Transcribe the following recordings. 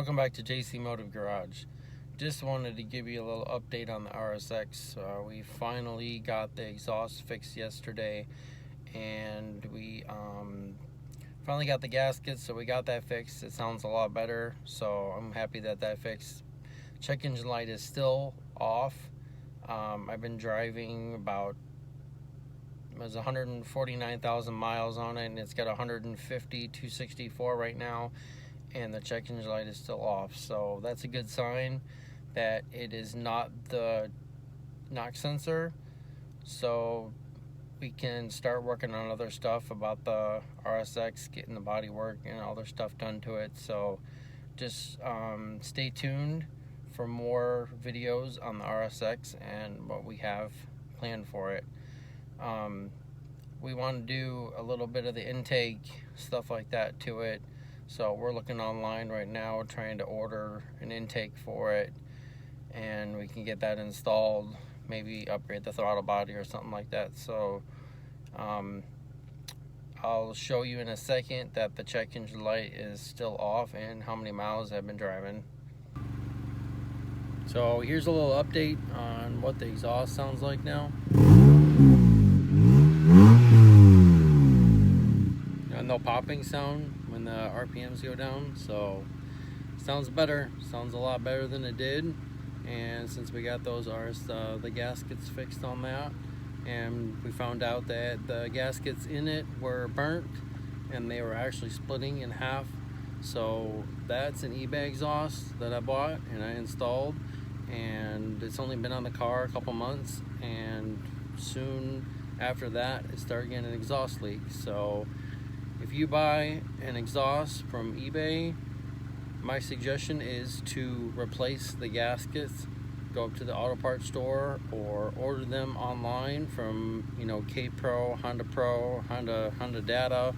Welcome back to JC Motive Garage. Just wanted to give you a little update on the RSX. We finally got the exhaust fixed yesterday, and we finally got the gasket, so we got that fixed. It sounds a lot better, so I'm happy that fixed. Check engine light is still off. I've been driving about, it was 149,000 miles on it, and it's got 264 right now, and the check engine light is still off. So that's a good sign that it is not the knock sensor. So we can start working on other stuff about the RSX, getting the body work and other stuff done to it. So just stay tuned for more videos on the RSX and what we have planned for it. We want to do a little bit of the intake, stuff like that to it. So we're looking online right now, trying to order an intake for it, and we can get that installed, maybe upgrade the throttle body or something like that. So I'll show you in a second that the check engine light is still off and how many miles I've been driving. So here's a little update on what the exhaust sounds like now. No popping sound when the RPMs go down, so sounds better. Sounds a lot better than it did. And since we got those the gaskets fixed on that, and we found out that the gaskets in it were burnt and they were actually splitting in half. So that's an eBay exhaust that I bought and I installed, and it's only been on the car a couple months, and soon after that it started getting an exhaust leak. So if you buy an exhaust from eBay, my suggestion is to replace the gaskets. Go up to the auto parts store or order them online from, K-Pro, Honda Pro, Honda Data,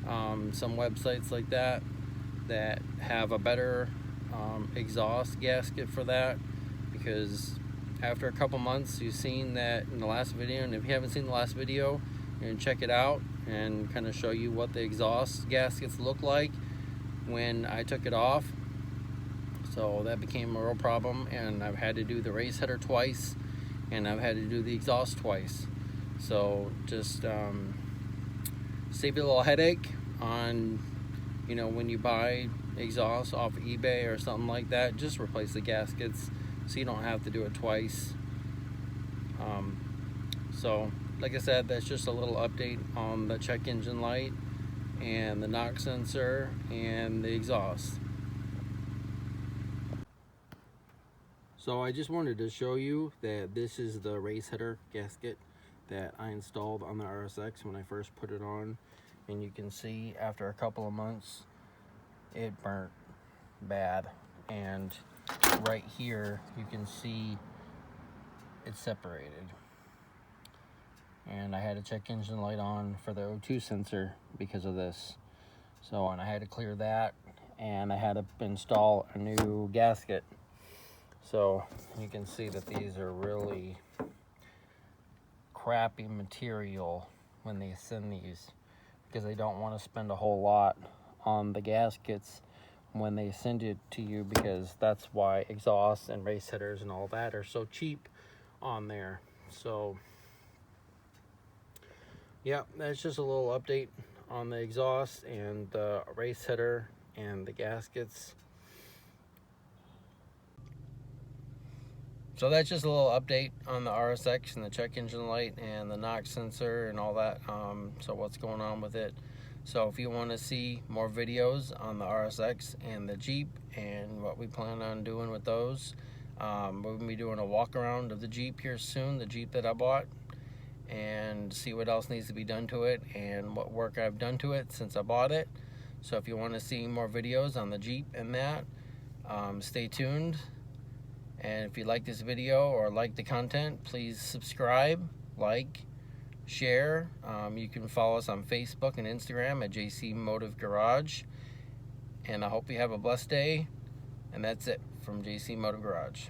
some websites like that have a better exhaust gasket for that. Because after a couple months, you've seen that in the last video, and if you haven't seen the last video, you can check it out and kind of show you what the exhaust gaskets look like when I took it off. So that became a real problem, and I've had to do the race header twice, and I've had to do the exhaust twice. So just save you a little headache on, when you buy exhaust off of eBay or something like that. Just replace the gaskets so you don't have to do it twice. So like I said, that's just a little update on the check engine light and the knock sensor and the exhaust. So I just wanted to show you that this is the race header gasket that I installed on the RSX when I first put it on, and you can see after a couple of months it burnt bad, and right here you can see it's separated. And I had a check engine light on for the O2 sensor because of this. So, and I had to clear that, and I had to install a new gasket. So you can see that these are really crappy material when they send these, because they don't want to spend a whole lot on the gaskets when they send it to you, because that's why exhausts and race headers and all that are so cheap on there. So yeah, that's just a little update on the exhaust and the race header and the gaskets. So that's just a little update on the RSX and the check engine light and the knock sensor and all that. So what's going on with it. So if you want to see more videos on the RSX and the Jeep and what we plan on doing with those, we're going to be doing a walk around of the Jeep here soon, the Jeep that I bought, and see what else needs to be done to it and what work I've done to it since I bought it. So if you want to see more videos on the Jeep and that, stay tuned. And if you like this video or like the content, please subscribe, like, share. You can follow us on Facebook and Instagram at JC Motive Garage. And I hope you have a blessed day. And that's it from JC Motive Garage.